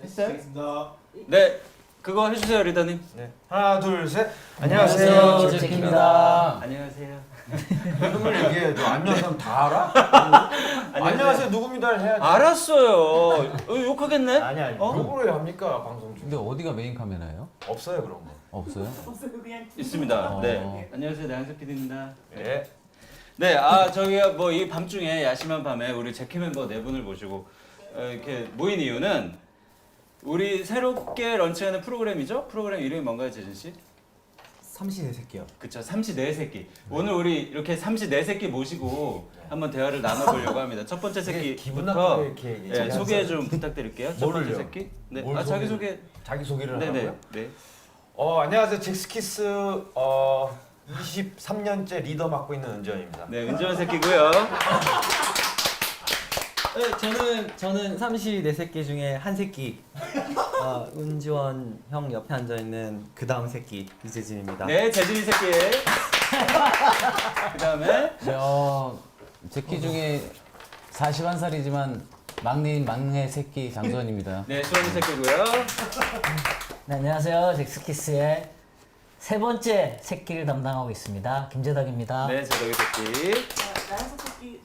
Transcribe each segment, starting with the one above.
했어요? 알겠습니다. 네, 그거 해주세요, 리더님. 네. 하나, 둘, 셋. 안녕하세요, 안녕하세요. 제키입니다. 안녕하세요. 이름을 얘기해야죠. 안녕하세요. 다 알아? 안녕하세요. 누굽니다 해야지. 알았어요. 욕하겠네? 아니. 어? 누구로 합니까 방송 중? 근데 어디가 메인 카메라예요? 없어요 그런 거. 없어요? 있습니다. 어. 네. 안녕하세요, 나영석 PD입니다. 예. 네, 저희가 뭐 이 밤중에 야심한 밤에 우리 제키 멤버 네 분을 모시고 이렇게 모인 이유는 우리 새롭게 런칭하는 프로그램이죠? 프로그램 이름이 뭔가요, 재진 씨? 삼시네 새끼요. 그쵸, 삼시네새끼. 오늘 우리 이렇게 삼시네새끼 모시고 한번 대화를 나눠보려고 합니다. 첫 번째 이게 기분 새끼부터 나쁘게 이렇게 얘기해. 소개 좀 부탁드릴게요. 첫 번째 뭘요? 새끼. 네, 뭘 자기 소개. 자기 소개를 네네. 하고요. 네. 안녕하세요. 잭스키스 23년째 리더 맡고 있는 은지원입니다. 네, 은지원 새끼고요. 네, 저는 삼시 네 새끼 중에 한 새끼. 은지원 형 옆에 앉아 있는 그 다음 새끼 이재진입니다. 네, 재진이 새끼. 그다음에 제키 중에 41살이지만 막내인 막내 새끼 장수원입니다. 네, 수원이 새끼고요. 네, 안녕하세요. 잭스키스의 세 번째 새끼를 담당하고 있습니다. 김재덕입니다. 네, 재덕이 새끼.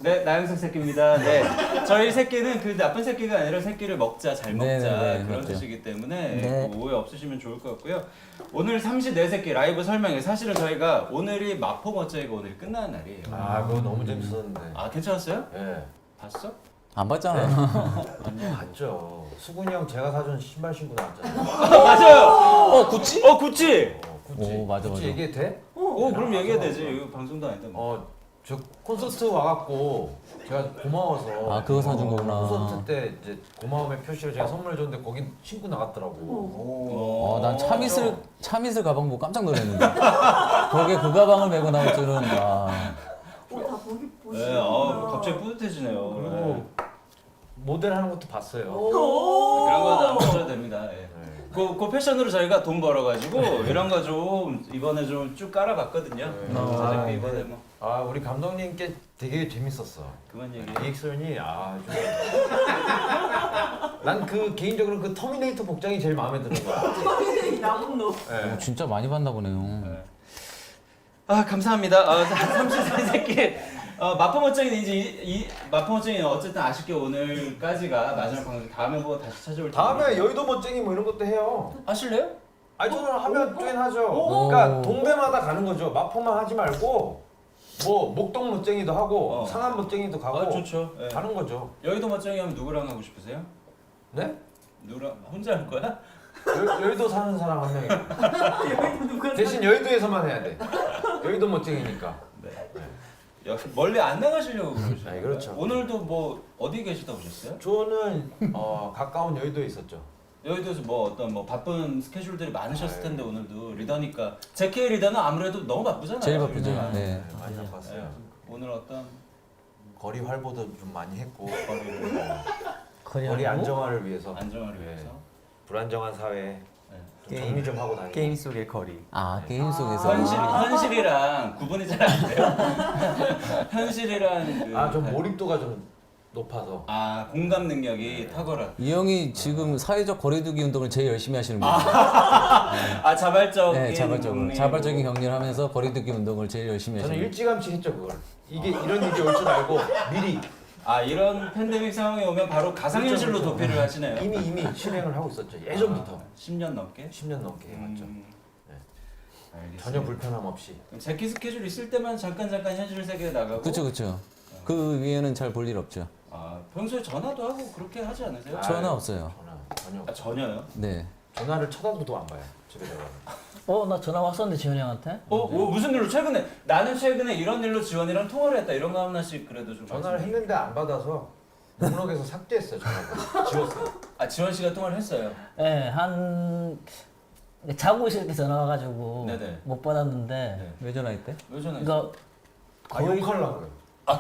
네, 나영석 새끼입니다. 네, 저희 새끼는 그 나쁜 새끼가 아니라 새끼를 먹자, 잘 먹자 네네네, 그런 맞죠. 뜻이기 때문에 네. 뭐 오해 없으시면 좋을 것 같고요. 오늘 삼시네 새끼 라이브 설명회 사실은 저희가 오늘이 마포 멋쟁이가 오늘 끝나는 날이에요. 그거 너무 재밌었는데. 괜찮았어요? 예. 봤어? 안 봤잖아. 봤죠. 수근이 형 제가 사준 신발 신고 나왔잖아요. 맞아요. 구찌? 구찌. 구찌. 오, 맞아, 구찌 맞아. 얘기해도 돼? 그럼 얘기해야 되지. 이거 방송도 아닌데 뭐. 저 콘서트 와갖고 제가 고마워서 그거 사준 거구나. 콘서트 때 이제 고마움의 표시로 제가 선물 줬는데 거긴 신고 나갔더라고. 난 차미슬 가방 보고 깜짝 놀랐는데. 거기에 그 가방을 메고 나올 줄은. 다 네, 갑자기 뿌듯해지네요. 그리고 모델 하는 것도 봤어요. 그런 건 안 보셔도 됩니다. 예. 그 패션으로 저희가 돈 벌어가지고 이런 거 좀 이번에 좀 쭉 깔아봤거든요. 어차피 이번에 뭐 우리 감독님께 되게 재밌었어. 그만 얘기. 리액션이 난 그 개인적으로 그 터미네이터 복장이 제일 마음에 드는 거야. 나쁜 놈. 네. 진짜 많이 봤나 보네요. 감사합니다. 삼시세 새끼. 마포 멋쟁이는 이제 이 마포 멋쟁이는 어쨌든 아쉽게 오늘까지가 마지막 방송. 다음에 뭐 다시 찾아올 텐데. 다음에 여의도 멋쟁이 뭐 이런 것도 해요. 하실래요? 저는 하면 조인하죠. 그러니까 동네마다 가는 거죠. 마포만 하지 말고 뭐 목동 멋쟁이도 하고 상암 멋쟁이도 가고 좋죠. 예. 가는 거죠. 여의도 멋쟁이 하면 누구랑 하고 싶으세요? 네? 누구랑 혼자 할 거야? 여의도 사는 사람 한 명이 대신 여의도에서만 해야 돼. 여의도 멋쟁이니까. 멀리 안 나가시려고 그러시죠? 네, 그렇죠. 오늘도 뭐 어디 계시다 오셨어요? 저는 가까운 여의도에 있었죠. 여의도에서 뭐 어떤 뭐 바쁜 스케줄들이 많으셨을 텐데 오늘도 리더니까 제키 리더는 아무래도 너무 바쁘잖아요. 제일 바쁘죠. 지금. 네. 많이 네. 바빴어요. 오늘 어떤 거리 활보도 좀 많이 했고 거리 거리 하고? 안정화를 위해서 안정화를 위해서 불안정한 사회에 좀 게임. 정리 좀 하고 다니고. 게임 속의 거리. 게임 속에서. 현실이랑 구분이 잘 안 돼요. 현실이랑 좀 몰입도가 좀 높아서. 공감 능력이 탁월한. 이 형이 지금 사회적 거리두기 운동을 제일 열심히 하시는 분이에요. 자발적인 네, 자발적으로. 국민. 자발적인 격리를 하면서 거리두기 운동을 제일 열심히 저는 하시는 일찌감치 했죠 그걸. 이게 이런 일이 올 줄 알고 미리 이런 팬데믹 상황이 오면 바로 가상현실로 그렇죠. 도피를 하시네요. 이미 실행을 하고 있었죠. 예전부터 10년 넘게? 10년 넘게 해왔죠. 알겠습니다. 전혀 불편함 없이. 그럼 제키 스케줄 있을 때만 잠깐 현실 세계에 나가고. 그쵸. 그 위에는 잘 볼 일 없죠. 평소에 전화도 하고 그렇게 하지 않으세요? 전화 없어요. 전혀. 전혀요? 네. 전화를 쳐다보도 안 봐요. 집에 들어가면. 나 전화 왔었는데 지현이 형한테? 무슨 일로? 나는 최근에 이런 일로 지원이랑 통화를 했다 이런 거 하나씩 그래도 좀 전화를 말씀해 했는데 안 받아서 목록에서 삭제했어요. 전화번호. 지웠어요. 지원 씨가 통화를 했어요. 네, 자고 있을 때 전화 와가지고 네네. 못 받았는데 네. 왜 전화했대? 왜 전화했어요? 그러니까 욕하려고요.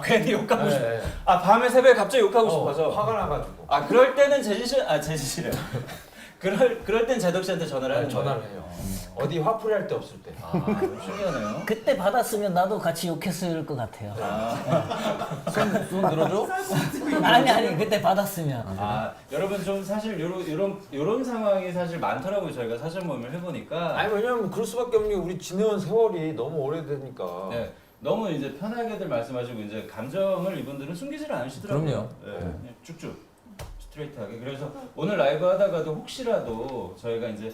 괜히 욕하고 싶어. 네. 밤에 새벽에 갑자기 욕하고 싶어서. 화가 나가지고. 그럴 때는 재진 씨래. 그럴 땐 제덕 씨한테 전화를 하는 거예요. 전화를 해요. 어디 화풀이 할 때 없을 때. 아, 좀 신기하네요. 그때 받았으면 나도 같이 욕했을 것 같아요. 손 들어줘? 아니 그때 받았으면. 아, 여러분 좀 사실 요런 상황이 사실 많더라고요. 저희가 사전 모임을 해보니까. 아니 왜냐면 그럴 수밖에 없는 게 우리 지내온 세월이 너무 오래되니까. 네, 너무 이제 편하게들 말씀하시고 이제 감정을 이분들은 숨기질 않으시더라고요. 그럼요. 네, 그냥 쭉쭉 스트레이트하게. 그래서 오늘 라이브 하다가도 혹시라도 저희가 이제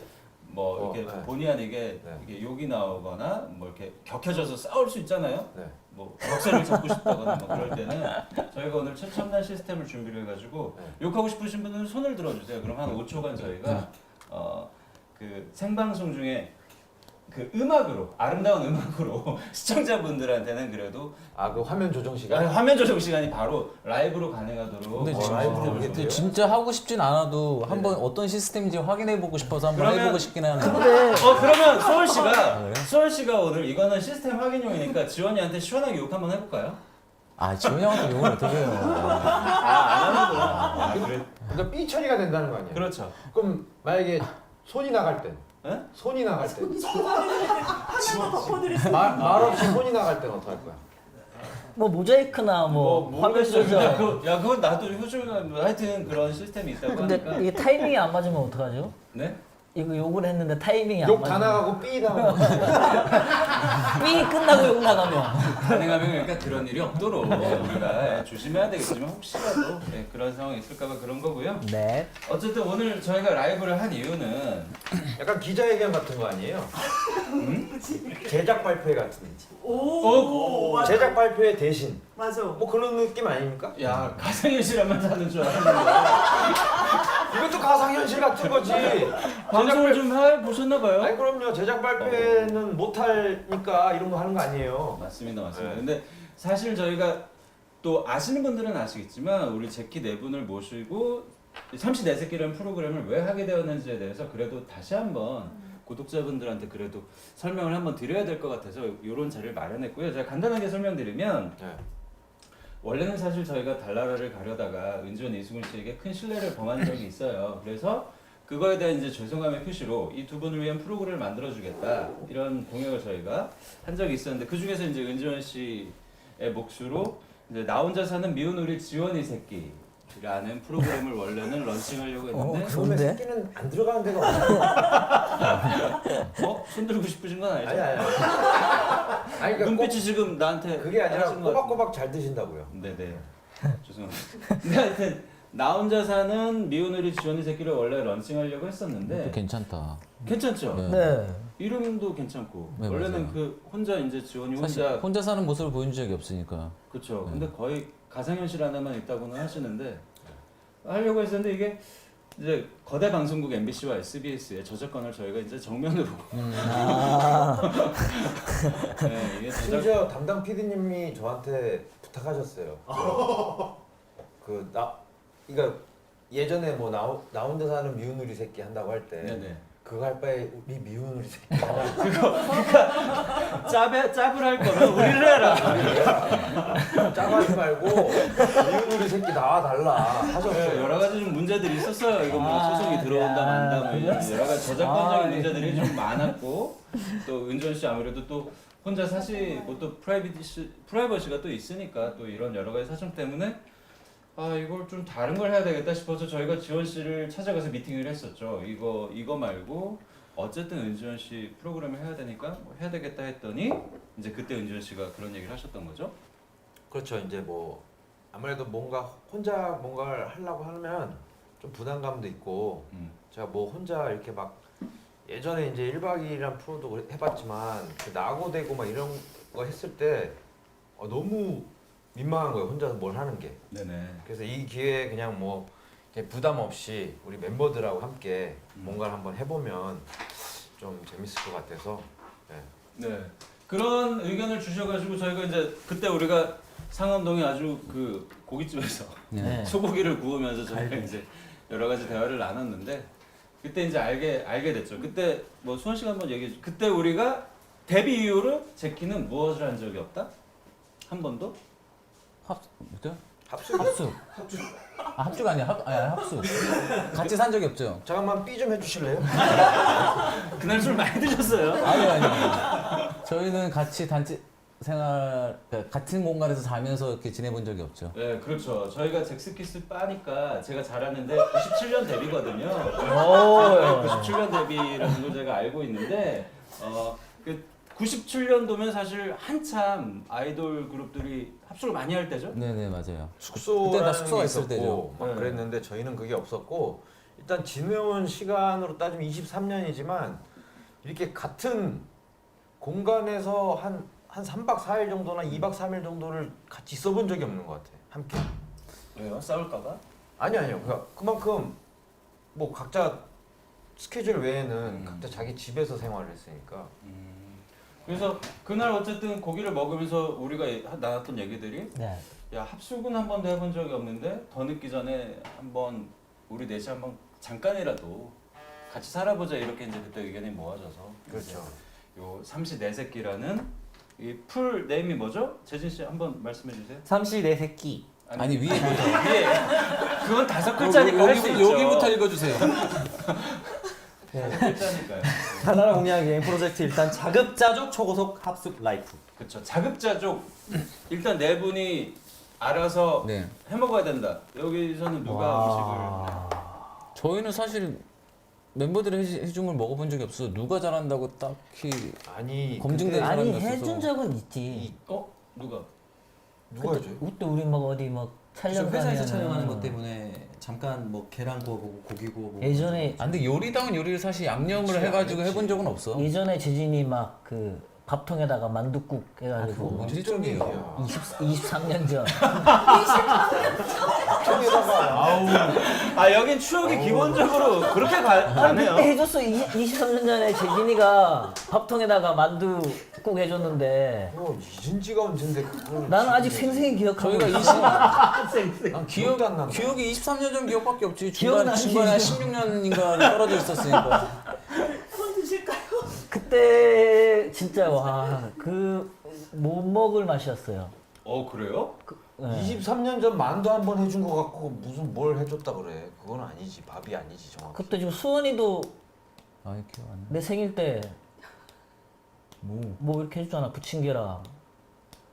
뭐 이렇게 네. 본의 아니게 네. 이게 욕이 나오거나 뭐 이렇게 격해져서 싸울 수 있잖아요. 네. 뭐 멱살을 잡고 싶다거나 뭐 그럴 때는 저희가 오늘 최첨단 시스템을 준비를 해가지고 네. 욕하고 싶으신 분들은 손을 들어주세요. 그럼 한 5초간 저희가 그 생방송 중에 그 음악으로 아름다운 음악으로 시청자분들한테는 그래도 그 화면 조정 시간. 화면 조정 시간이 바로 라이브로 가능하도록 근데 진짜, 라이브로 시스템을 그게 좀- 돼요? 진짜 하고 싶진 않아도 한번 어떤 시스템인지 확인해보고 싶어서 한번 그러면- 해보고 싶긴 하는데. 그러면 소월 그래요? 씨가 오늘 이거는 시스템 확인용이니까 지원이한테 시원하게 욕 한번 해볼까요? 아 지훈이 형한테 욕을 어떻게 해요? 안 하는구나. 그래. 그러니까 삐 처리가 된다는 거 아니에요? 그렇죠. 그럼 만약에 손이 나갈 땐. 예? 손이 나갈 땐. 하나만 덮어드릴 말 없이 손이 나갈 땐 어떡할 거야? 뭐 모자이크나 뭐 화면 모르겠어요. 조절. 그건 나도 효율 하여튼 그런 시스템이 있다고 근데 하니까. 이게 타이밍이 안 맞으면 어떡하죠? 네? 이거 욕을 했는데 타이밍이 안 욕 다 맞으면 나가고 삐 나가고. 삐 끝나고 욕 나가면 가능하면 그러니까 그런 일이 없도록 우리가 조심해야 되겠지만 혹시라도 그런 상황이 있을까봐 그런 거고요. 네. 어쨌든 오늘 저희가 라이브를 한 이유는 약간 기자회견 같은 거 아니에요? 제작 발표회 같은. 오, 맞아. 제작 발표회 대신. 맞아. 뭐 그런 느낌 아닙니까? 야 가상현실에만 사는 줄 알았는데 이것도 가상현실 같은 거지. 방송을 좀 해보셨나봐요? 아니 그럼요. 제작 발표회는 못 하니까 이런 거 하는 거 아니에요. 맞습니다. 네. 근데 사실 저희가 또 아시는 분들은 아시겠지만 우리 제키 네 분을 모시고 삼시 네 새끼라는 프로그램을 왜 하게 되었는지에 대해서 그래도 다시 한번 구독자분들한테 그래도 설명을 한번 드려야 될 것 같아서 이런 자리를 마련했고요. 제가 간단하게 설명드리면 네. 원래는 사실 저희가 달나라를 가려다가 은지원 이수근 씨에게 큰 신뢰를 범한 적이 있어요. 그래서 그거에 대한 이제 죄송함의 표시로 이 두 분을 위한 프로그램을 만들어주겠다 이런 공약을 저희가 한 적이 있었는데 그 중에서 이제 은지원 씨의 몫으로 이제 나 혼자 사는 미운 우리 지원이 새끼라는 프로그램을 원래는 런칭하려고 했는데 그러면 좋은데? 새끼는 안 들어가는 데가 없어. 손 들고 싶으신 건 아니죠? 아니. 아니 그러니까 눈빛이 지금 나한테 그게 아니라 하신 것 같은데. 꼬박꼬박 잘 드신다고요. 네네. 죄송합니다. 근데 하여튼 나 혼자 사는 미운 우리 지원이 새끼를 원래 런칭하려고 했었는데 또 괜찮다. 괜찮죠? 네. 네. 이름도 괜찮고 네, 원래는 맞아요. 그 혼자 이제 지원이 사실 혼자 혼자 사는 모습을 보여준 적이 없으니까. 그렇죠. 네. 근데 거의 가상현실 하나만 있다고는 하시는데 하려고 했었는데 이게 이제 거대 방송국 MBC와 SBS의 저작권을 저희가 이제 정면으로 네, 이게 저작 심지어 담당 PD님이 저한테 부탁하셨어요. 그러니까 예전에 뭐 나 혼자 사는 미운 우리 새끼 한다고 할 때 네네. 그거 할 바에 우리 미운 우리 새끼 짭을 할 거면 우리를 해라. 짜가지 말고 미운 우리 새끼 나와 달라 네, 하셨어요. 여러 가지 좀 문제들이 있었어요. 이거 뭐 소송이 들어온다 야, 만다 뭐 이런 여러 가지 저작권적인 아, 문제들이 좀 많았고 또 은전 씨 아무래도 또 혼자 사시고 또 프라이버시가 또 있으니까 또 이런 여러 가지 사정 때문에 아 이걸 좀 다른 걸 해야 되겠다 싶어서 저희가 지원 씨를 찾아가서 미팅을 했었죠. 이거 말고 어쨌든 은지원 씨 프로그램을 해야 되니까 뭐 해야 되겠다 했더니 이제 그때 은지원 씨가 그런 얘기를 하셨던 거죠. 그렇죠. 이제 뭐 아무래도 뭔가 혼자 뭔가를 하려고 하면 좀 부담감도 있고 제가 뭐 혼자 이렇게 막 예전에 이제 1박 2일이란 프로도 해봤지만 그 낙오되고 막 이런 거 했을 때 너무 민망한 거예요. 혼자서 뭘 하는 게. 네네. 그래서 이 기회에 그냥 뭐 이렇게 부담 없이 우리 멤버들하고 함께 뭔가를 한번 해보면 좀 재밌을 것 같아서 네. 그런 의견을 주셔가지고 저희가 이제 그때 우리가 상암동에 아주 그 고깃집에서 네. 소고기를 구우면서 저희가 이제 여러 가지 대화를 나눴는데 그때 이제 알게 됐죠. 그때 뭐 수원 씨가 한번 얘기해 주. 그때 우리가 데뷔 이후로 제키는 무엇을 한 적이 없다? 한 번도? 그때? 합숙. 아, 합주가 아니야. 합숙. 같이 산 적이 없죠. 잠깐만 삐 좀 해주실래요? 그날 술 많이 드셨어요? 아니. 저희는 같이 단체 생활, 그러니까 같은 공간에서 자면서 이렇게 지내본 적이 없죠. 네, 그렇죠. 저희가 잭스키스 빠니까 제가 잘하는데 97년 데뷔거든요. 오. 97년 데뷔라는 걸 제가 알고 있는데 그 97년도면 사실 한참 아이돌 그룹들이 합숙을 많이 할 때죠. 네네, 맞아요. 숙소라는 그때 다 숙소가 게 있을 있었고 때죠. 막 네. 그랬는데 저희는 그게 없었고 일단 지내온 시간으로 따지면 23년이지만 이렇게 같은 공간에서 한 3박 4일 정도나 2박 3일 정도를 같이 있어본 적이 없는 것 같아. 함께. 왜요? 싸울까봐? 아니요. 그만큼 뭐 각자 스케줄 외에는 각자 자기 집에서 생활을 했으니까. 그래서 그날 어쨌든 고기를 먹으면서 우리가 나눴던 얘기들이 네. 야 합숙은 한 번도 해본 적이 없는데 더 늦기 전에 한번 우리 넷이 한번 잠깐이라도 같이 살아보자 이렇게 이제 그때 의견이 모아져서 그렇죠. 요 삼시 네 새끼라는 이 풀 네임이 뭐죠? 재진 씨 한번 말씀해 주세요. 삼시 네 새끼. 아니, 위에 위에 그건 5글자니까 할 수 있죠. 여기부터 읽어주세요. 네. 5글자니까요. 하나를 공략 여행 프로젝트 일단 자급자족 초고속 합숙 라이프. 그렇죠. 자급자족 일단 네 분이 알아서 네. 해 먹어야 된다. 여기서는 누가 저희는 사실 멤버들이 해준 걸 먹어본 적이 없어서 누가 잘한다고 딱히 아니 검증된 그때 아니 사람이었어서. 해준 적은 있지. 음식? 누가? 누가 해줘요? 그때 우리 막 어디 막 촬영 회사에서 가면은 촬영하는 것 때문에 잠깐 뭐 계란 구워보고 고기 구워보고. 예전에 아, 근데 요리다운 요리를 사실 양념을 그치, 해가지고 안 해본 적은 없어. 예전에 재진이 막 그 밥통에다가 만둣국 그거 해가지고 언제 쪽이에요? 23년 전. 아 여긴 추억이 기본적으로 그렇게 가네요. 그때 해줬어. 23년 전에 재진이가 밥통에다가 만둣국 해줬는데 잊은 지가 언젠데 그걸 나는 아직 생생히 기억하고 저희가 있어. 난 기억도 안 난다. 기억이 23년 전 기억밖에 없지. 기억나지. 중간에 한 16년인가 떨어져 있었으니까. 손 드실까요? 그때 진짜 와 그 못 먹을 맛이었어요. 그래요? 네. 23년 전 만두 한 번 해준 거 갖고 무슨 뭘 해줬다 그래. 그건 아니지. 밥이 아니지 정확히. 그때 지금 수원이도 아, 기억 안 나. 내 생일 때 뭐 이렇게 해주잖아. 부침개랑.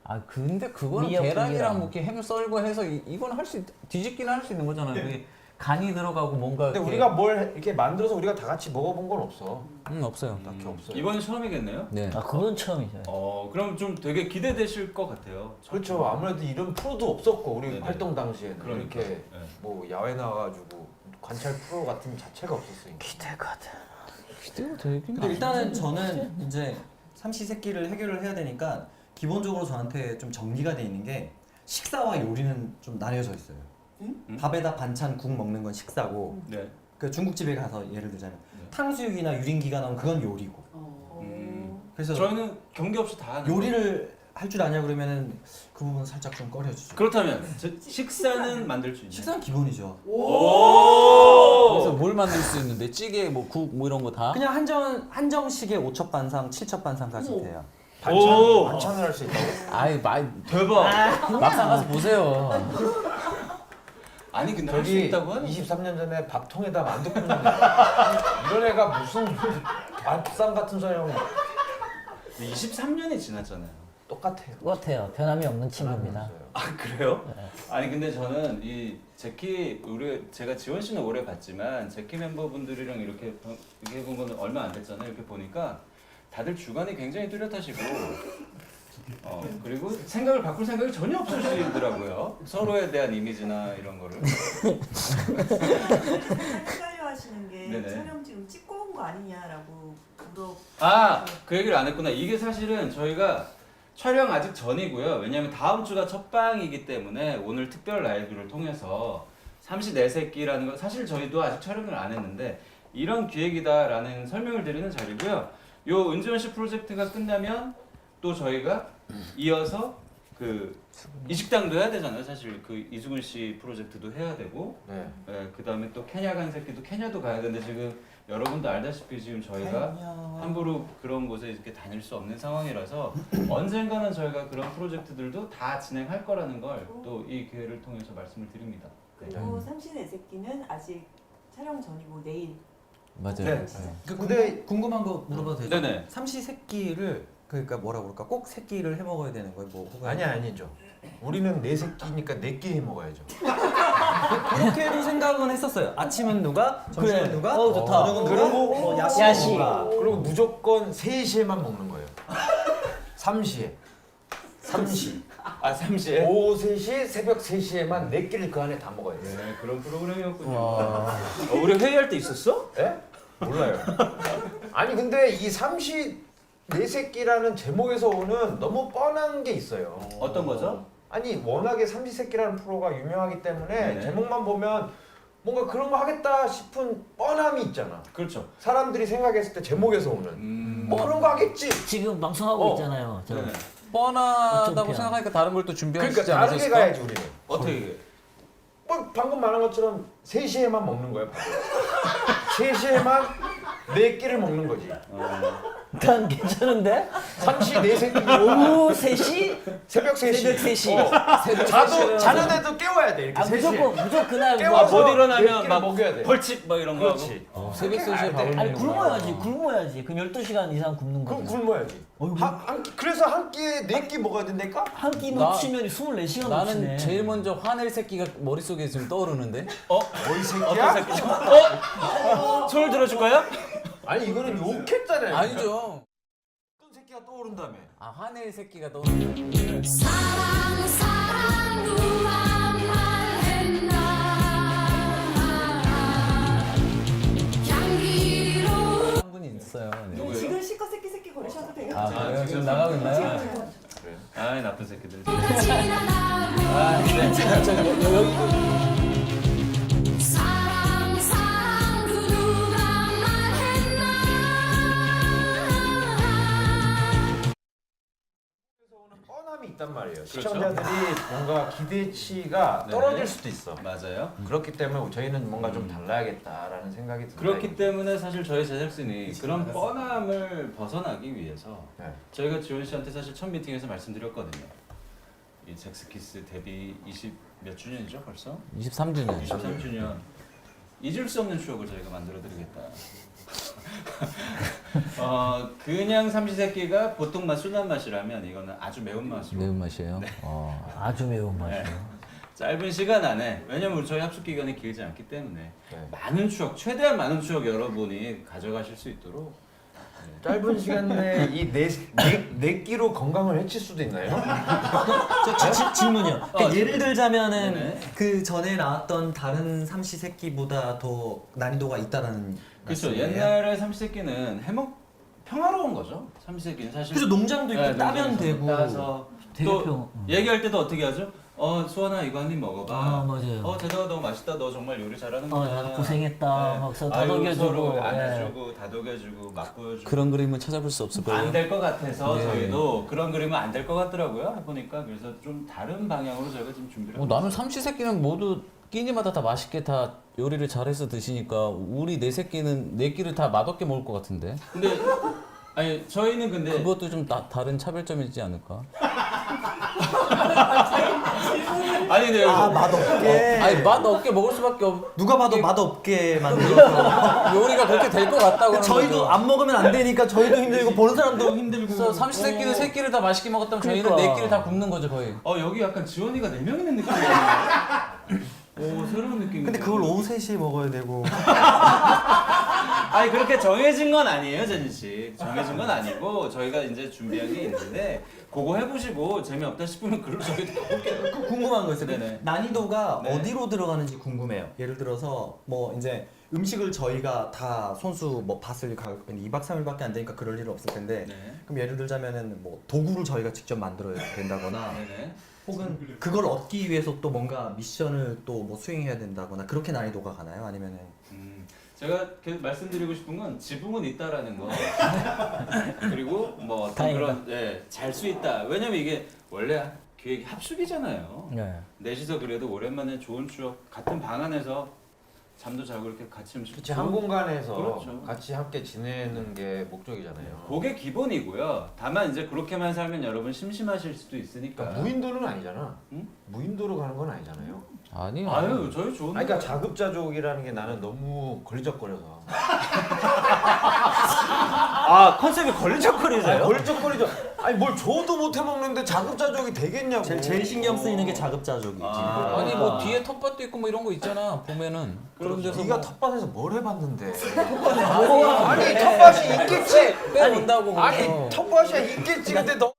아, 근데 그거는 미역국이랑. 계란이랑 뭐 이렇게 햄 썰고 해서 이건 할 수 뒤집기는 할 수 있는 거잖아. 그게 간이 들어가고 뭔가. 근데 이렇게- 우리가 뭘 이렇게 만들어서 우리가 다 같이 먹어본 건 없어. 없어요. 딱히 없어요. 이번이 처음이겠네요. 네. 아 그건 처음이죠. 그럼 좀 되게 기대되실 것 같아요. 그렇죠. 아무래도 이런 프로도 없었고 우리 네네. 활동 당시에는 그러니까. 이렇게 네. 뭐 야외 나가가지고 관찰 프로 같은 자체가 없었으니까. 기대거든. 기대가 되긴. 근데 일단은 저는 이제 삼시 세끼를 해결을 해야 되니까 기본적으로 저한테 좀 정리가 돼 있는 게 식사와 요리는 좀 나뉘어져 있어요. 밥에다 반찬 국 먹는 건 식사고 네. 그 중국집에 가서 예를 들자면 네. 탕수육이나 유린기가 나오면 그건 요리고. 그래서 저희는 경계 없이 다 하는. 요리를 할 줄 아냐 그러면은 그 부분 살짝 좀 꺼려주죠. 그렇다면 식사는 만들 수 있나요? 식사는 기본이죠. 그래서 뭘 만들 수 있는데 찌개 뭐 국 뭐 이런 거 다. 그냥 한정식의 5첩 반상, 7첩 반상까지 돼요. 반찬을 할 수 있다고? 아이 대박. 막상 가서 보세요. 아니 근데 할 수 저기 있다고 하는. 23년 전에 밥통에다 만두 굽는 이런 애가 무슨 밥상 같은 소리 하고 23년이 지났잖아요. 똑같아요. 똑같아요. 변함이 없는 친구입니다. 아 그래요? 아니 근데 저는 이 제키 제가 지원 씨는 오래 봤지만 제키 멤버분들이랑 이렇게 해본 건 얼마 안 됐잖아요. 이렇게 보니까 다들 주관이 굉장히 뚜렷하시고 그리고 생각을 바꿀 생각이 전혀 없으시더라고요. 서로에 대한 이미지나 이런 거를. 헷갈려 하시는 게 네네. 촬영 지금 찍고 온 거 아니냐라고 그 얘기를 안 했구나. 이게 사실은 저희가 촬영 아직 전이고요. 왜냐하면 다음 주가 첫 방이기 때문에 오늘 특별 라이브를 통해서 삼시네새끼라는 거 사실 저희도 아직 촬영을 안 했는데 이런 기획이다라는 설명을 드리는 자리고요. 요 은지원 씨 프로젝트가 끝나면 또 저희가 이어서 그 이식당도 해야 되잖아요. 사실 그 이수근 씨 프로젝트도 해야 되고, 네. 예, 그다음에 또 케냐 간 새끼도 케냐도 가야 되는데 지금 여러분도 알다시피 지금 저희가 함부로 그런 곳에 이렇게 다닐 수 없는 상황이라서 언젠가는 저희가 그런 프로젝트들도 다 진행할 거라는 걸 또 이 기회를 통해서 말씀을 드립니다. 그리고 삼신의 새끼는 아직 촬영 전이고 내일 맞아요. 네. 근데 궁금한 거 물어봐도 되죠? 네네. 삼시세끼를 그러니까 뭐라 그럴까? 꼭 새끼를 해 먹어야 되는 거예요? 뭐 혹은 아니죠. 우리는 네 새끼니까 4개 해 먹어야죠. 그렇게도 생각은 했었어요. 아침은 누가, 점심은 그래. 누가, 좋다. 저녁은 누가, 그리고 뭐 야식 야식. 누가. 그리고 무조건 3시에만 먹는 거예요. 3시에. 3시. 아 3시에? 오후 3시, 새벽 3시에만 4끼를 그 안에 다 먹어야 돼요. 네, 그런 프로그램이었군요. 와. 우리 회의할 때 있었어? 예? 몰라요. 아니 근데 이 삼시 네 새끼라는 제목에서 오는 너무 뻔한 게 있어요. 어떤 거죠? 아니 워낙에 삼시세끼라는 프로가 유명하기 때문에 네. 제목만 보면 뭔가 그런 거 하겠다 싶은 뻔함이 있잖아. 그렇죠. 사람들이 생각했을 때 제목에서 오는 뭐 그런 거 하겠지. 지금 방송하고 어. 있잖아요. 저. 네. 뻔하다고 어떤 생각하니까 다른 걸 또 준비하시지 그러니까 다르게 않으셨을까? 가야지 우리는. 어떻게? 뭐 방금 말한 것처럼 3시에만 먹는 거야. 3시에만 4끼를 먹는 거지. 난 괜찮은데? 삼시 네 새끼 오후 3시? 새벽 3시. 새벽 3시. 자는 애도 깨워야 돼. 이렇게 아 3시에. 무조건 그날 뭐 깨워서 못 일어나면 몇 끼를 막 먹여야 돼. 벌칙 막 이런 거 하고. 그렇지. 새벽 3시에 밥을 아니 먹는구나. 굶어야지. 그럼 12시간 이상 굶는 그럼 거지. 굶어야지. 그래서 한 끼에 4끼 먹어야 된다니까? 한 끼 나- 놓치면 24시간 나는 놓치네. 제일 먼저 화낼 새끼가 머릿속에 지금 떠오르는데. 어이 새끼야? 어떤 새끼죠? 손을 들어줄까요? 아니 이거는 욕했잖아요. 아니죠. 어떤 새끼가 떠오른다며. 아 화낼 새끼가 떠오르는. 사랑 누가 말했나 향기로운 한 분이 있어요. 네. 누구예요? 지금 실컷 새끼 거리셔도 돼요. 아 그래요? 지금 나가고 있나요? 지금 아이 나쁜 새끼들. 지나가고 아, 네. 사랑 그 누가 말했나 뻔함이 있단 말이에요. 그렇죠. 시청자들이 뭔가 기대치가 네. 떨어질 수도 있어. 맞아요. 그렇기 때문에 저희는 뭔가 좀 달라야겠다라는 생각이 듭니다. 그렇기 때문에 사실 저희 제작진이 그런 뻔함을 벗어나기 위해서 네. 저희가 지원 씨한테 사실 첫 미팅에서 말씀드렸거든요. 이 잭스키스 데뷔 20 몇 주년이죠 벌써? 23주년. 23주년 잊을 수 없는 추억을 저희가 만들어드리겠다. 그냥 삼시세끼가 보통 맛 순한 맛이라면 이거는 아주 매운 맛으로 매운맛이에요. 아주 매운 맛이에요. 네. 짧은 시간 안에 왜냐면 저희 합숙 기간이 길지 않기 때문에 네. 많은 추억 최대한 많은 추억 여러분이 가져가실 수 있도록 짧은 시간 내에 이네 끼로 건강을 해칠 수도 있나요? 질문이요. 그러니까 예를 들자면은 네네. 그 전에 나왔던 다른 삼시세끼보다 더 난이도가 있다라는 그렇죠. 말씀이에요? 옛날에 삼시세끼는 해먹 평화로운 거죠. 삼시세끼는 사실 그래서 농장도 있고 네, 따면 농장에서 되고 따서 되게 또 얘기할 때도 어떻게 하죠? 수원아 이거 한 입 먹어봐. 아, 맞아요. 대다가 너무 맛있다. 너 정말 요리 잘하는구나. 나도 고생했다. 막 서로 아유, 다독여주고. 서로 예. 안아주고 다독여주고 맛보여주고. 그런 그림은 찾아볼 수 없을 거예요. 안 될 것 같아서 네. 저희도 그런 그림은 안 될 것 같더라고요. 해보니까 그래서 좀 다른 방향으로 저희가 지금 준비를. 하고 나는 있어요. 삼시세끼는 모두 끼니마다 다 맛있게 다 요리를 잘해서 드시니까 우리 네 새끼는 네 끼를 다 맛없게 먹을 것 같은데. 근데 아니 저희는 근데 그것도 좀 다른 차별점이지 않을까? 아니 근데 여기 맛없게. 아니 맛없게 먹을 수밖에 없. 누가 봐도 맛없게 만들어서 요리가 그렇게 될 것 같다고 하는 저희도 거죠. 안 먹으면 안 되니까 저희도 힘들고 보는 사람도 힘들고. 그래서 삼시세끼는 세 끼를 다 맛있게 먹었다면 저희는 그러니까. 네 끼를 다 굶는 거죠 거의. 여기 약간 지원이가 4명 있는 느낌이에요. 오 새로운 느낌. 근데 그걸 오후 3시에 먹어야 되고. 아니 그렇게 정해진 건 아니에요, 제진 씨. 정해진 건 아니고 저희가 이제 준비한 게 있는데 그거 해보시고 재미없다 싶으면 글로 저희도 가볼게요. 궁금한 거 있어요. 네네. 난이도가 네. 어디로 들어가는지 궁금해요. 예를 들어서 뭐 이제 음식을 저희가 다 손수 뭐 밭을 2박 3일밖에 안 되니까 그럴 일은 없을 텐데 네. 그럼 예를 들자면은 뭐 도구를 저희가 직접 만들어야 된다거나 네네. 혹은 그걸 얻기 위해서 또 뭔가 미션을 또 뭐 수행해야 된다거나 그렇게 난이도가 가나요? 아니면은 제가 계속 말씀드리고 싶은 건 지붕은 있다라는 거. 그리고 뭐 어떤 다행이다. 그런 잘 수 있다. 왜냐면 이게 원래 기획이 합숙이잖아요. 네. 넷이서 그래도 오랜만에 좋은 추억 같은 방 안에서 잠도 자고 이렇게 같이 음식 그치, 한 공간에서 그렇죠. 같이 함께 지내는 게 목적이잖아요. 그게 기본이고요. 다만 이제 그렇게만 살면 여러분 심심하실 수도 있으니까. 그러니까 무인도는 아니잖아. 응? 무인도로 가는 건 아니잖아요. 아니요. 아유 저희 좋은. 아니, 그러니까 자급자족이라는 게 나는 너무 걸리적거려서. 아 컨셉이 걸리적거리세요? 걸리적거리죠. 아니 뭘 줘도 못 해먹는데 자급자족이 되겠냐고. 제일 신경 쓰이는 게 자급자족이지. 아. 아니 뭐 뒤에 텃밭도 있고 뭐 이런 거 있잖아 보면은 그런 데서 네가 뭐 텃밭에서 뭘 해봤는데? 뭐야? 아니 텃밭이 있겠지. 빼온다고 아니 그거. 텃밭이 있겠지. 근데 너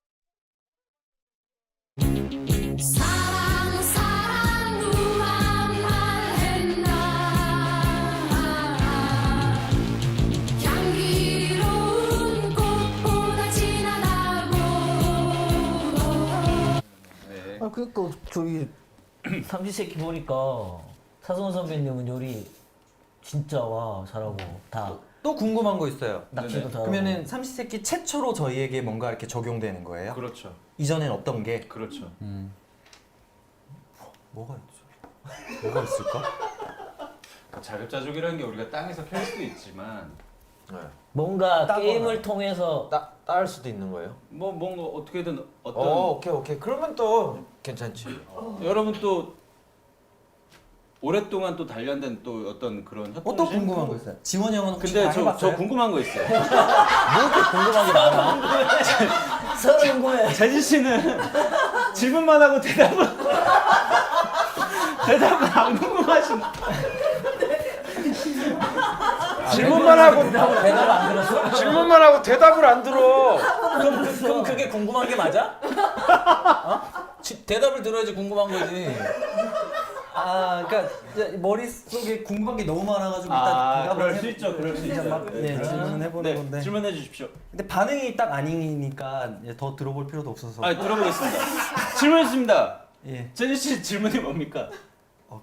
사랑 사랑 누가 말했나 향기로운 꽃보다 진하다고 네. 아 그러니까 저기 삼시세끼 보니까 사선 선배님은 요리 진짜 와 잘하고 다 또 궁금한 거 있어요. 낚시도 잘하고. 그러면은 삼시세끼 최초로 저희에게 뭔가 이렇게 적용되는 거예요? 그렇죠. 이전엔 없던 게 그렇죠. 뭐가 있죠? 뭐가 있을까? 그 자급자족이라는 게 우리가 땅에서 캘 수도 있지만 뭔가 따거나. 게임을 통해서 따할 수도 있는 거예요? 뭐 뭔가 어떻게든 어떤 오케이. 그러면 또 괜찮지. 여러분 또 오랫동안 또 단련된 또 어떤 그런 협동. 또 궁금한 거 있어요. 지원이 형은 혹시 근데 다 저 해봤어요? 궁금한 거 있어요. 뭐 이렇게 궁금한 게 많아? 서로 궁금해. 재진 씨는 질문만 하고 대답을 안 궁금하신. 질문만 하고 대답을 안 들었어? 질문만 하고 대답을 안 들어. 그럼 그게 궁금한 게 맞아? 어? 대답을 들어야지 궁금한 거지. 아, 그러니까 이제 머릿속에 궁금한 게 너무 많아가지고 아, 일단 그럴 대답을 수 있죠. 그럴 수 그냥 있죠. 막 네, 질문을 해보는 네, 건데. 질문해 주십시오. 근데 반응이 딱 아니니까 이제 더 들어볼 필요도 없어서. 아, 들어보겠습니다. 질문했습니다. 예. 재진 씨 질문이 뭡니까?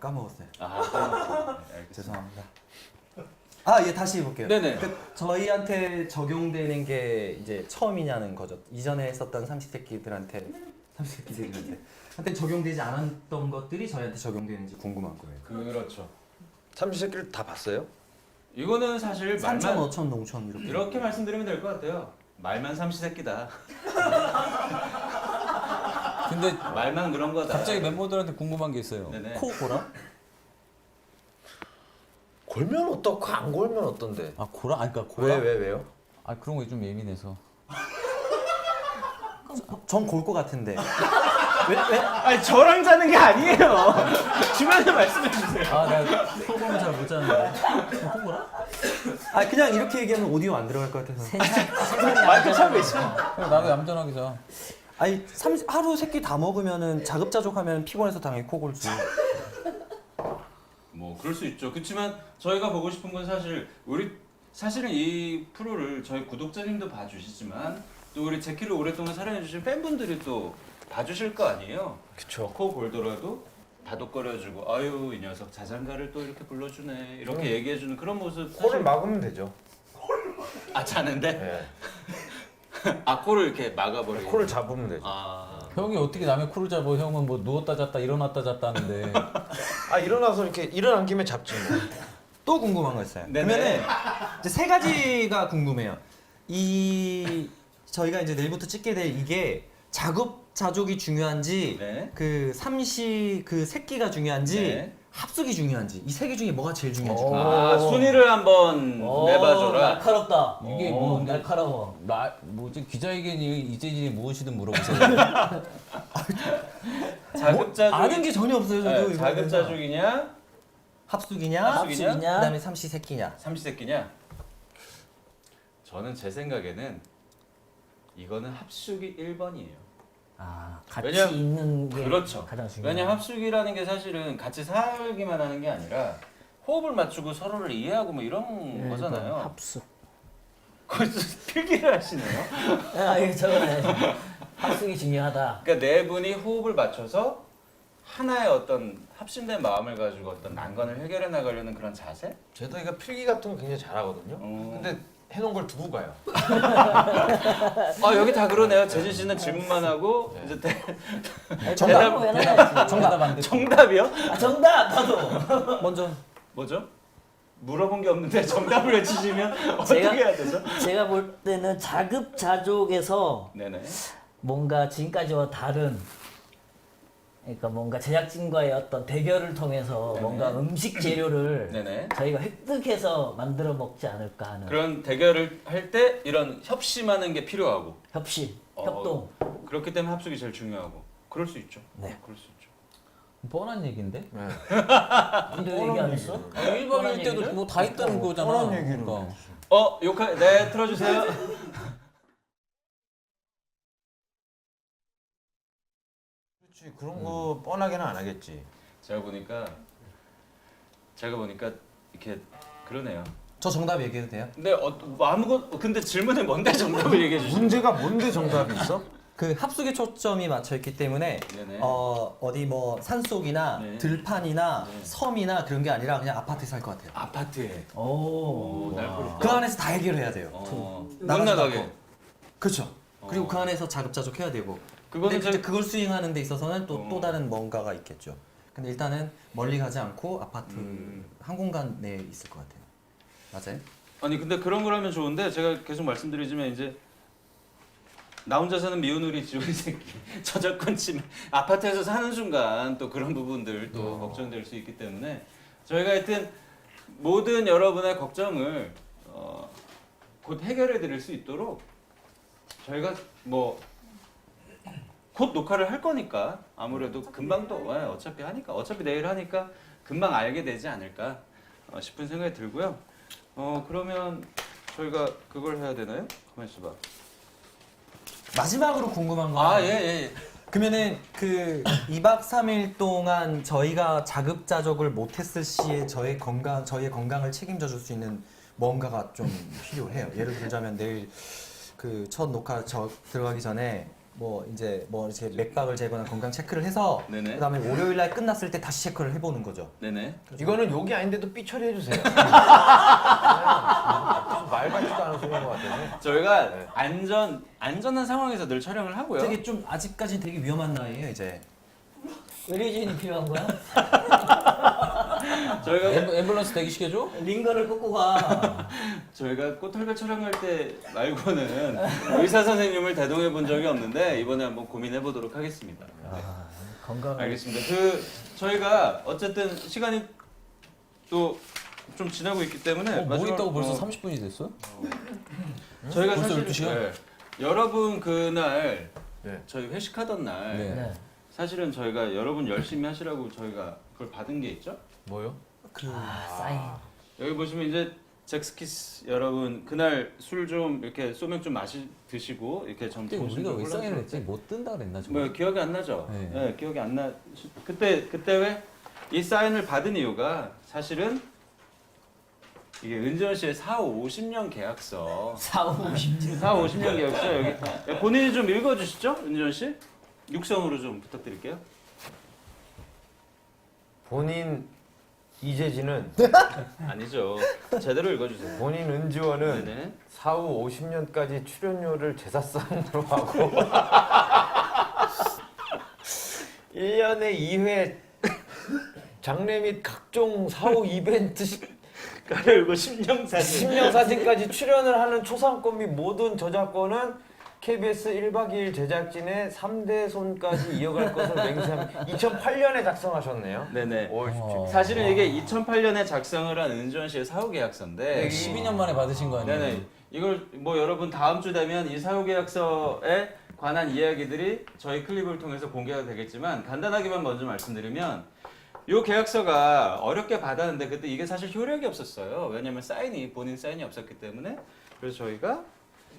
까먹었어요. 아, 네, 알겠습니다. 죄송합니다. 아, 예, 다시 해볼게요. 네네. 저희한테 적용되는 게 이제 처음이냐는 거죠. 이전에 했었던 삼시세끼들한테 한테 적용되지 않았던 것들이 저희한테 적용되는지 궁금한 거예요. 그렇죠. 삼시세끼를 다 봤어요? 이거는 사실 산천, 말만 어천, 농천 이렇게 말씀드리면 될 것 같아요. 말만 삼시세끼다. 근데 말만 그런 거다. 갑자기 멤버들한테 궁금한 게 있어요. 네네. 코 고라? 골면 어떻고 안 골면 어떤데? 아 고라? 아니 그러니까 고라? 왜요? 아 그런 거 좀 예민해서. 전 골 것 같은데. 아니 저랑 자는 게 아니에요. 주변에 말씀해 주세요. 아, 내가 소금을 잘 못 자는데. 코 고라? 아, 그냥 이렇게 얘기하면 오디오 안 들어갈 것 같아서. 마이크 차고 있어. 나도 얌전하게 자. 아니, 하루 세 끼 다 먹으면은 자급자족하면 피곤해서 당연히 코골지. 뭐 그럴 수 있죠. 그렇지만 저희가 보고 싶은 건 사실은 이 프로를 저희 구독자님도 봐주시지만 또 우리 제키를 오랫동안 사랑해주신 팬분들이 또 봐주실 거 아니에요. 그쵸. 코 골더라도 다독거려주고 아유 이 녀석 자장가를 또 이렇게 불러주네 이렇게 얘기해주는 그런 모습. 코를 막으면 되죠. 아 자는데? 네. 아 코를 이렇게 막아버리고. 코를 잡으면 되죠. 아 형이 어떻게 남의 코를 잡아? 형은 뭐 누웠다 잤다 일어났다 잤다 하는데. 아 일어나서 이렇게 일어난 김에 잡지 뭐. 또 궁금한 거 있어요. 네네. 그러면은 이제 세 가지가 궁금해요. 저희가 이제 내일부터 찍게 될 이게 자급자족이 중요한지, 네. 그 삼시 그 새끼가 중요한지, 네. 합숙이 중요한지 이 세 개 중에 뭐가 제일 중요한지. 아 순위를 한번 내봐줘라. 날카롭다. 이게 뭐 날카로워. 뭐지 기자회견이 이재진이 무엇이든 물어보세요. 자급자족. 아는 게 전혀 없어요, 저도. 네, 이거에 자급자족이냐 합숙이냐, 합숙이냐? 그다음에 삼시세끼냐. 삼시세끼냐? 저는 제 생각에는 이거는 합숙이 1번이에요. 아 같이 왜냐- 있는 게 그렇죠. 가장 중요해. 왜냐면 합숙이라는 게 사실은 같이 살기만 하는 게 아니라 호흡을 맞추고 서로를 이해하고 뭐 이런 거잖아요. 합숙. 거기서 필기를 하시네요. 아 이거 저거네. 합숙이 중요하다. 그러니까 네 분이 호흡을 맞춰서 하나의 어떤 합심된 마음을 가지고 어떤 난관을 해결해 나가려는 그런 자세? 제도이가 필기 같은 거 굉장히 잘하거든요. 어. 근데 해놓은 걸 두고 가요. 아 여기 다 그러네요. 재진 씨는 질문만 하고 이제 정답. 왜 나갔지? 정답 안 돼. 정답이요? 아, 정답 나도. 먼저 뭐죠? 물어본 게 없는데 정답을 외치시면 어떻게 해야 되죠? 제가 볼 때는 자급자족에서 네네. 뭔가 지금까지와 다른, 그러니까 뭔가 제작진과의 어떤 대결을 통해서 네네. 뭔가 음식 재료를 네네. 저희가 획득해서 만들어 먹지 않을까 하는 그런 대결을 할 때 이런 협심하는 게 필요하고 협심, 어, 협동. 그렇기 때문에 합숙이 제일 중요하고 그럴 수 있죠. 네. 그럴 수 있죠. 뻔한 얘기인데? 근데 왜 얘기 안 했어? 1박 2일 때도 뭐 다 있다는 거잖아. 뻔한 얘기를. 그러니까. 네 틀어주세요. 그렇지 그런 거 뻔하게는 안 하겠지. 제가 보니까 이렇게 그러네요. 저 정답 얘기해도 돼요? 근데 뭐 아무것 근데 질문이 뭔데 정답을 얘기해 주시죠. 문제가 뭔데 정답이 있어? 그 합숙에 초점이 맞춰 있기 때문에 네네. 어디 뭐 산속이나 네. 들판이나 네. 섬이나 그런 게 아니라 그냥 아파트에 살 것 같아요. 아파트에. 오. 날버리. 그 안에서 다 해결해야 돼요. 못 나가지도 나가게. 않고. 그렇죠. 그리고 어. 그 안에서 자급자족 해야 되고. 그거는 근데 좀 그걸 수행하는 데 있어서는 또 어. 다른 뭔가가 있겠죠. 근데 일단은 멀리 가지 않고 아파트 음. 한 공간 내에 있을 것 같아요. 맞아요? 아니 근데 그런 걸 하면 좋은데 제가 계속 말씀드리지만 이제 나 혼자 사는 미운 우리 지오리 새끼 저작권 침해 아파트에서 사는 순간 또 그런 부분들 또 걱정될 수 있기 때문에 저희가 하여튼 모든 여러분의 걱정을 곧 해결해 드릴 수 있도록 저희가 뭐 곧 녹화를 할 거니까 아무래도 금방 또 어차피 하니까 어차피 내일 하니까 금방 알게 되지 않을까 싶은 생각이 들고요. 그러면 저희가 그걸 해야 되나요? 가만 있어봐. 마지막으로 궁금한 건 아, 예. 그러면은 그 2박 3일 동안 저희가 자급자족을 못했을 시에 저희의 건강을 책임져 줄 수 있는 뭔가가 좀 필요해요. 예를 들자면 내일 그 첫 녹화 들어가기 전에 뭐 이제 뭐 이렇게 맥박을 재거나 건강 체크를 해서 네네. 그다음에 월요일 날 끝났을 때 다시 체크를 해보는 거죠. 네네. 이거는 욕이 아닌데도 삐 처리해 주세요. 무슨 말 같지도 않은 소리인 것 같아요. 저희가 네. 안전한 상황에서 늘 촬영을 하고요. 되게 좀 아직까지 되게 위험한 나이에요 이제. 의료진이 필요한 거야? 저희가 앰뷸런스 대기시켜줘? 링거를 꽂고 가. 저희가 꽃털배 촬영할 때 말고는 의사 선생님을 대동해 본 적이 없는데 이번에 한번 고민해 보도록 하겠습니다. 건강. 알겠습니다. 저희가 어쨌든 시간이 또 좀 지나고 있기 때문에 뭐 있다고 벌써 어, 30분이 됐어? 저희가 벌써 사실 12시야? 네, 여러분 그날 네. 저희 회식하던 날 네. 네. 사실은 저희가 여러분 열심히 하시라고 저희가 그걸 받은 게 있죠. 뭐요? 사인. 여기 보시면 이제 잭스키스 여러분 그날 술 좀 이렇게 소맥 좀 드시고 이렇게 좀 그때 정신 우리가 좀 왜 사인을 혼란스럽게- 했지? 못 뜬다 그랬나 저거? 뭐 기억이 안 나죠? 네. 네, 기억이 안 나. 그때 왜 이 사인을 받은 이유가 사실은 이게 은지원 씨의 4, 50년 계약서. 4, 50년. 4, 50년 계약서 여기 본인이 좀 읽어주시죠, 은지원 씨? 육성으로 좀 부탁드릴게요. 본인 이재진은 아니죠. 제대로 읽어주세요. 본인 은지원은 네네. 사후 50년까지 출연료를 제사상으로 하고 1년에 2회 장례 및 각종 사후 이벤트 가려고 10년 사진. 10년 사진까지 출연을 하는 초상권 및 모든 저작권은 KBS 1박 2일 제작진의 3대 손까지 이어갈 것을 맹세하며 2008년에 작성하셨네요. 네네. 5월 17일. 사실은 이게 2008년에 작성을 한 은지원 씨의 사후 계약서인데 12년 만에 받으신 거 아니에요? 네네. 이걸 뭐 여러분 다음 주 되면 이 사후 계약서에 관한 이야기들이 저희 클립을 통해서 공개가 되겠지만 간단하게만 먼저 말씀드리면 이 계약서가 어렵게 받았는데 그때 이게 사실 효력이 없었어요. 왜냐면 본인 사인이 없었기 때문에 그래서 저희가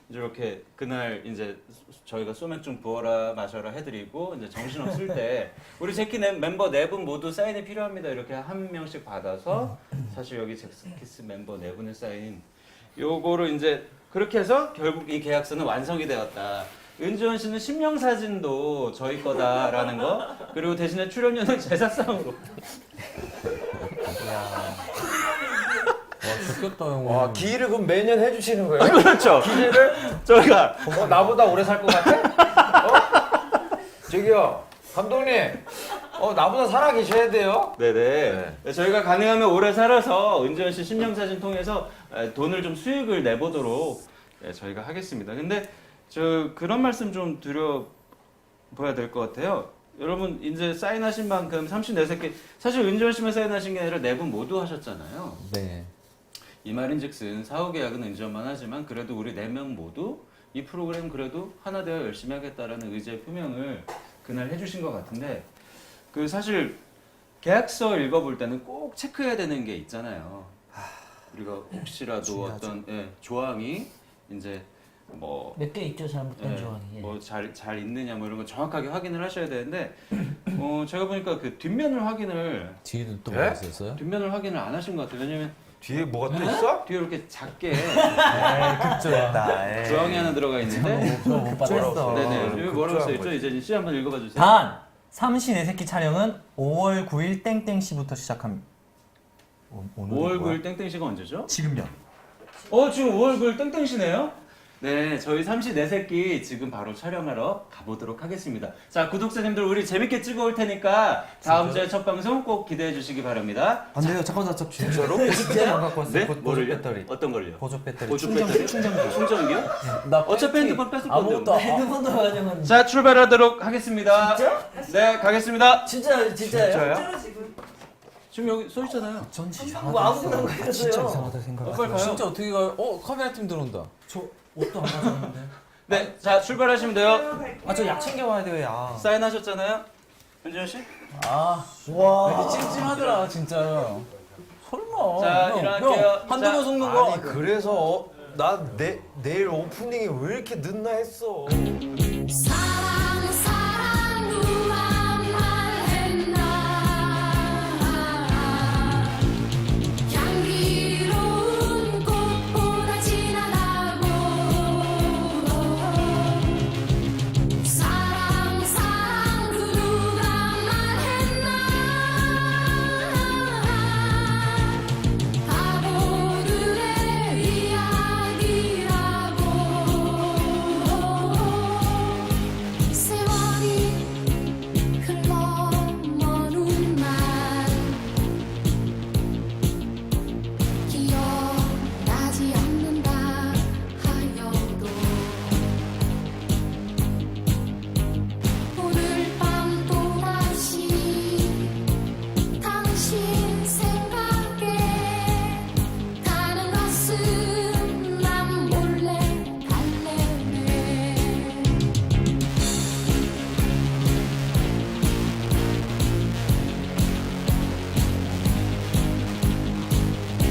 이제 이렇게 그날 이제 저희가 소맥 좀 부어라 마셔라 해드리고 이제 정신 없을 때 우리 제키 멤버 4분 모두 사인이 필요합니다 이렇게 한 명씩 받아서 사실 여기 잭스키스 멤버 4분의 사인 요거를 이제 그렇게 해서 결국 이 계약서는 완성이 되었다. 은지원 씨는 심령 사진도 저희 거다라는 거 그리고 대신에 출연료는 제사상으로. 좋겠다 형. 와 기일을 그럼 매년 해주시는 거예요? 그렇죠. 기일을? 저희가 나보다 오래 살 것 같아? 저기요 감독님 나보다 살아 계셔야 돼요. 네네. 저희가 가능하면 오래 살아서 은지원 씨 신념사진 통해서 돈을 좀 수익을 내보도록 저희가 하겠습니다. 근데 저 그런 말씀 좀 드려봐야 될 것 같아요. 여러분 이제 사인하신 만큼 34새끼 사실 은지원 씨만 사인하신 게 아니라 네 분 모두 하셨잖아요. 네. 이 말인즉슨 사후 계약은 은지원만 하지만 그래도 우리 4명 모두 이 프로그램 그래도 하나 되어 열심히 하겠다라는 의지의 표명을 그날 해주신 것 같은데 그 사실 계약서 읽어볼 때는 꼭 체크해야 되는 게 있잖아요. 우리가 혹시라도 중요하죠. 어떤 조항이 이제 뭐 몇 개 있죠 잘못된 조항이. 예. 뭐잘 있느냐 뭐 이런 거 정확하게 확인을 하셔야 되는데 제가 보니까 그 뒷면을 확인을 뒤에도 또 네? 뭐가 있었어요? 뒷면을 확인을 안 하신 것 같아요. 왜냐면 뒤에 뭐가 또 있어? 뒤에 이렇게 작게 극조였다. 조항이 하나 들어가 있는데 저못 쫄았어. 네네 여기 뭐라고 급조한 써있죠? 이재진 씨 한번 읽어봐 주세요. 단 삼시네새끼 촬영은 5월 9일 땡땡시부터 시작합니다. 오늘 5월 9일 땡땡시가 언제죠? 지금요. 지금 5월 9일 땡땡시네요? 네, 저희 삼시네새끼 지금 바로 촬영하러 가보도록 하겠습니다. 자, 구독자님들 우리 재밌게 찍어올 테니까 다음 주에 첫 방송 꼭 기대해 주시기 바랍니다. 안 돼요. 잠깐만 저 진짜로? 진짜요? 안 갖고 왔어요. 네? 보조 뭐를요? 배터리. 어떤 걸요? 보조 배터리. 보조 충전 배터리? 충전기. 충전기요? 나 어차피 핸드폰 뺏을 건데. 아무것도 핸드폰도 가져간. 자, 출발하도록 하겠습니다. 진짜? 네, 가겠습니다. 진짜요? 진짜로 지금 지금 여기 써 있잖아요. 전 뭐 아무거나 진짜 그랬어요. 이상하다 생각. 빨리 가요. 진짜 어떻게 가요? 카메라 팀 들어온다. 저 옷도 안 가져왔는데. 네, 자, 출발하시면 돼요. 저 약 챙겨와야 돼요. 야. 사인하셨잖아요. 현지현 씨? 와 이렇게 찜찜하더라 진짜. 설마. 자, 형, 일어날게요. 형, 한두 자, 번 속는 거. 아니 그래서 나 내일 오프닝이 왜 이렇게 늦나 했어. 사랑